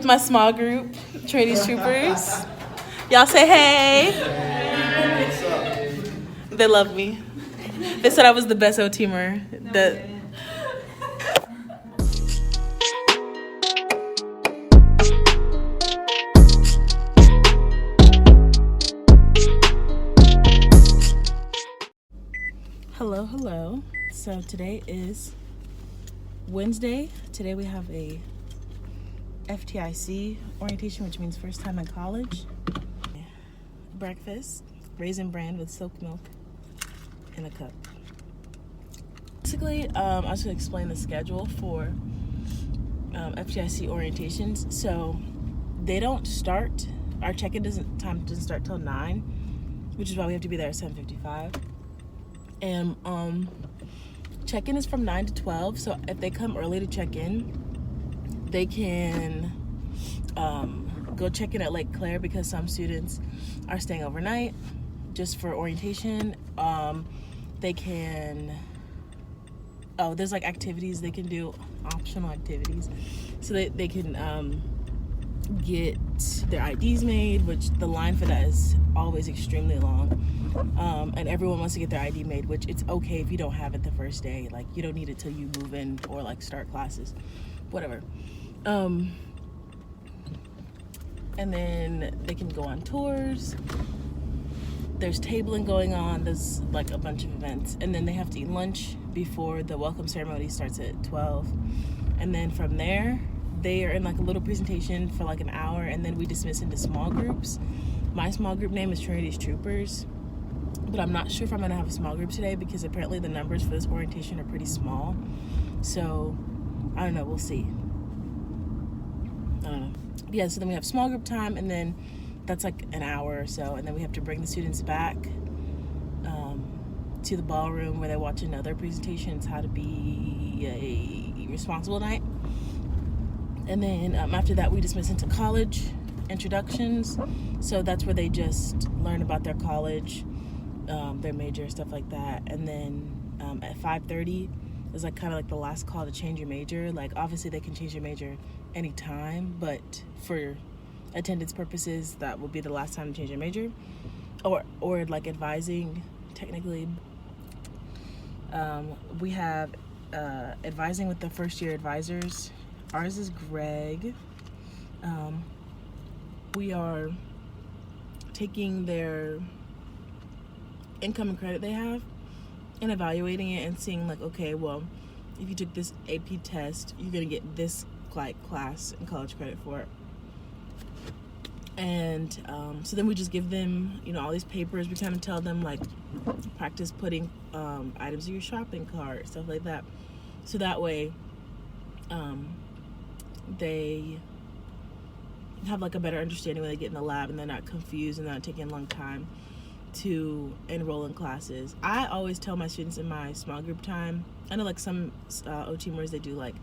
My small group, Trinity's Troopers. Y'all say hey. They love me. They said I was the best O-teamer. Hello. So today is Wednesday. Today we have a FTIC orientation, which means first time in college. Breakfast, raisin bran with silk milk in a cup. Basically, I was going to explain the schedule for FTIC orientations. So they don't start, our check-in time doesn't start till 9, which is why we have to be there at 7:55. And check-in is from 9 to 12, so if they come early to check in, they can go check in at Lake Claire because some students are staying overnight just for orientation. They can, there's like activities they can do, optional activities. So they can get their IDs made, which the line for that is always extremely long. And everyone wants to get their ID made, which it's okay if you don't have it the first day. Like, you don't need it till you move in or like start classes, whatever. And then they can go on tours. There's tabling going on. There's like a bunch of events. And then they have to eat lunch before the welcome ceremony starts at 12. And then from there, they are in like a little presentation for like an hour, and then we dismiss into small groups. My small group name is Trinity's Troopers, but I'm not sure if I'm going to have a small group today because apparently the numbers for this orientation are pretty small. So, I don't know. We'll see. I don't know. Yeah, so then we have small group time, and then that's like an hour or so, and then we have to bring the students back to the ballroom where they watch another presentation. It's how to be a responsible night. And then after that, we dismiss into college introductions. So that's where they just learn about their college, their major, stuff like that. And then at 5:30 is like kind of like the last call to change your major. Like, obviously they can change your major anytime, but for attendance purposes, that will be the last time to change your major. Or like advising, technically. We have advising with the first year advisors. Ours is Greg. We are taking their income and credit they have and evaluating it and seeing like, okay, well, if you took this AP test, you're gonna get this class and college credit for it. And so then we just give them, all these papers. We kind of tell them like, practice putting items in your shopping cart, stuff like that. So that way, they have like a better understanding when they get in the lab and they're not confused and they're not taking a long time to enroll in classes. I always tell my students in my small group time, I know like some O-teamers, they do like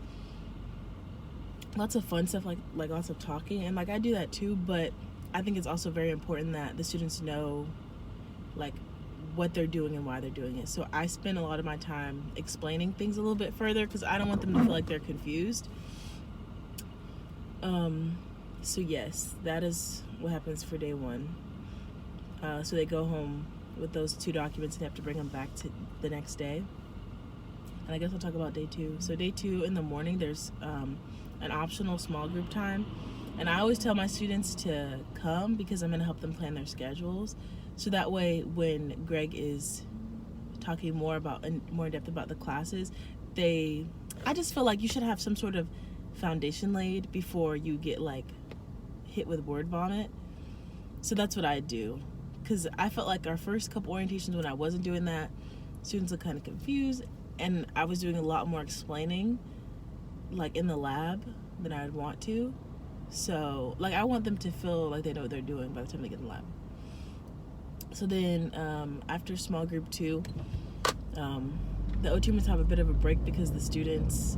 lots of fun stuff, like lots of talking, and like I do that too, but I think it's also very important that the students know like what they're doing and why they're doing it. So I spend a lot of my time explaining things a little bit further because I don't want them to feel like they're confused. So yes, that is what happens for day one. So they go home with those 2 documents and they have to bring them back to the next day. And I guess I'll talk about day 2. So day 2 in the morning, there's an optional small group time. And I always tell my students to come because I'm going to help them plan their schedules. So that way, when Greg is talking more in depth about the classes, I just feel like you should have some sort of foundation laid before you get like hit with word vomit. So that's what I do, because I felt like our first couple orientations when I wasn't doing that, students looked kind of confused, and I was doing a lot more explaining like in the lab than I'd want to. So like I want them to feel like they know what they're doing by the time they get in the lab. So then after small group 2, the O-teamers have a bit of a break because the students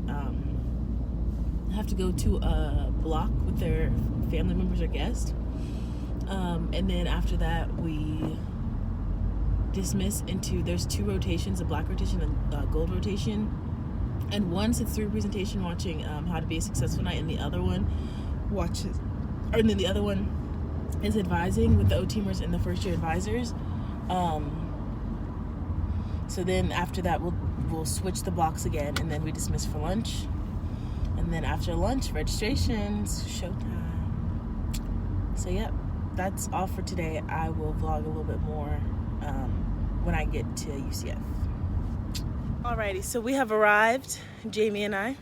have to go to a block with their family members or guests. And then after that, we dismiss into, there's 2 rotations, a black rotation and a gold rotation. And one sits through a presentation watching How to Be a Successful Night, and the other one watches, and then the other one is advising with the O-teamers and the first year advisors. So then after that, we'll switch the blocks again, and then we dismiss for lunch. And then after lunch, registrations, showtime. So yep, that's all for today. I will vlog a little bit more when I get to UCF. Alrighty, so we have arrived, Jamie and I.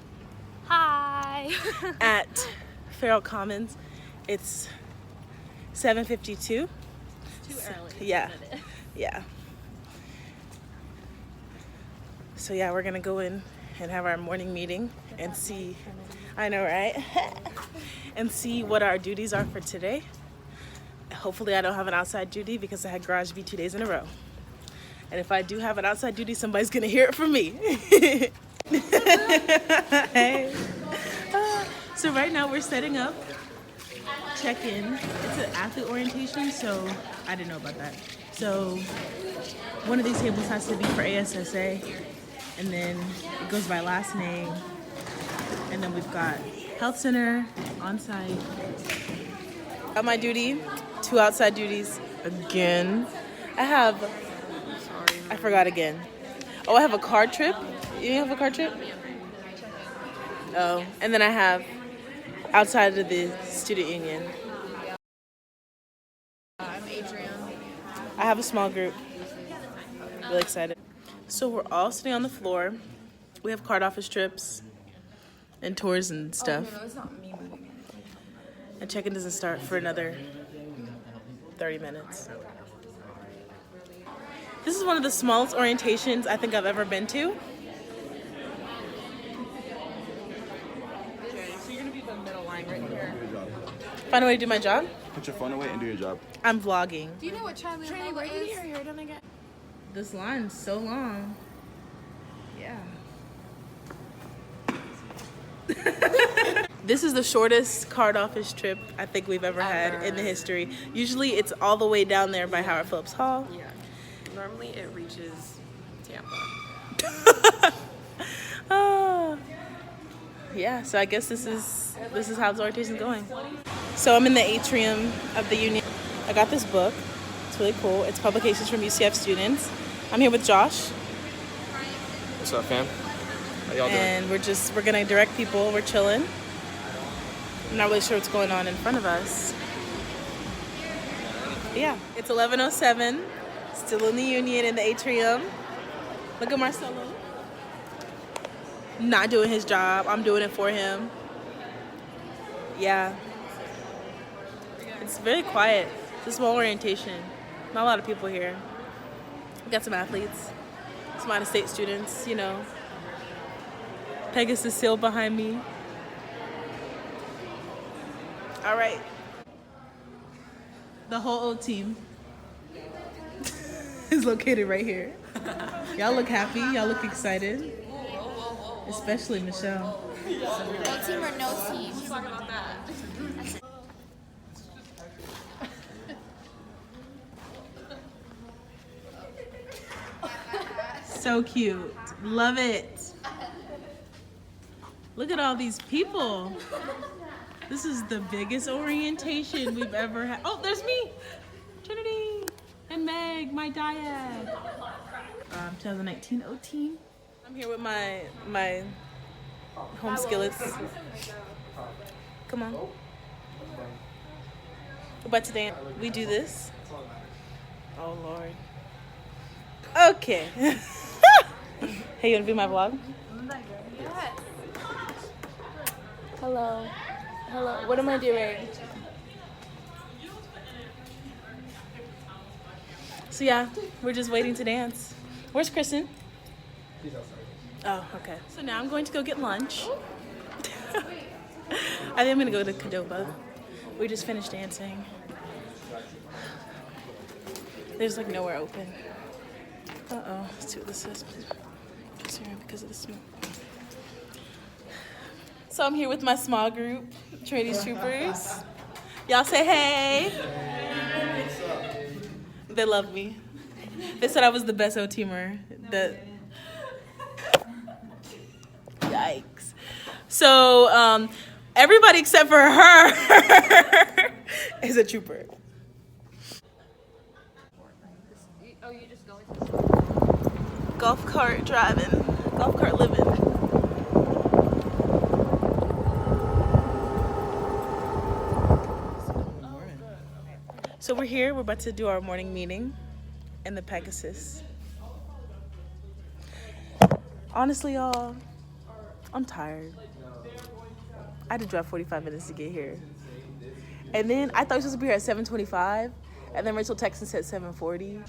Hi! At Farrell Commons. It's 7:52. It's too early. Yeah. Yeah. So yeah, we're gonna go in and have our morning meeting and see, I know, right? And see what our duties are for today. Hopefully I don't have an outside duty because I had garage B 2 days in a row. And if I do have an outside duty, somebody's gonna hear it from me. Hey. So right now we're setting up check-in. It's an athlete orientation, so I didn't know about that. So one of these tables has to be for ASSA, and then it goes by last name. And then we've got health center, on-site. Got my duty, 2 outside duties again. I forgot again. Oh, I have a card trip. You have a card trip? Oh, and then I have outside of the student union. I'm Adrian. I have a small group. Really excited. So we're all sitting on the floor. We have card office trips and tours and stuff. Oh, no, it's not me moving it. And check-in doesn't start for another 30 minutes. This is one of the smallest orientations I think I've ever been to. Okay, so you're gonna be the middle line right here. Find a way to do my job? Put your phone away and do your job. I'm vlogging. Do you know what Charlie where did you hear her? Don't I get? This line's so long. Yeah. This is the shortest card office trip I think we've ever had in the history. Usually it's all the way down there by Howard Phillips Hall. Yeah. Normally it reaches Tampa. Yeah, so I guess this is how this orientation's going. So I'm in the atrium of the union. I got this book. It's really cool. It's publications from UCF students. I'm here with Josh. What's up, fam? How y'all doing? And we're gonna direct people. We're chilling. I'm not really sure what's going on in front of us. But yeah, it's 11:07. Still in the union in the atrium. Look at Marcelo. Not doing his job. I'm doing it for him. Yeah. It's very quiet. It's a small orientation. Not a lot of people here. We got some athletes, some out-of-state students, you know. Pegasus Seal behind me. All right. The whole O team is located right here. Y'all look happy. Y'all look excited. Especially Michelle. No team or no team? Talk about that. So cute. Love it. Look at all these people. This is the biggest orientation we've ever had. Oh, there's me. Trinity and Meg, my dyad. 2019 O team. I'm here with my home skillets. Come on. But today we do this. Oh Lord. Okay. Hey, you wanna be my vlog? Yes. Hello. Hello. What am I doing? So yeah, we're just waiting to dance. Where's Kristen? He's outside. Oh, okay. So now I'm going to go get lunch. I think I'm gonna go to Cadova. We just finished dancing. There's like nowhere open. Uh-oh. Let's see what this is. Just here because of the smoke. So I'm here with my small group, Trinity's Troopers. Y'all say hey. They love me. They said I was the best O-teamer. Yikes. So Everybody except for her is a trooper. Oh, you just go Golf cart driving, golf cart living. So we're here, we're about to do our morning meeting in the Pegasus. Honestly, y'all, I'm tired. I had to drive 45 minutes to get here. And then I thought we were supposed to be here at 7:25, and then Rachel texted and said 7:40.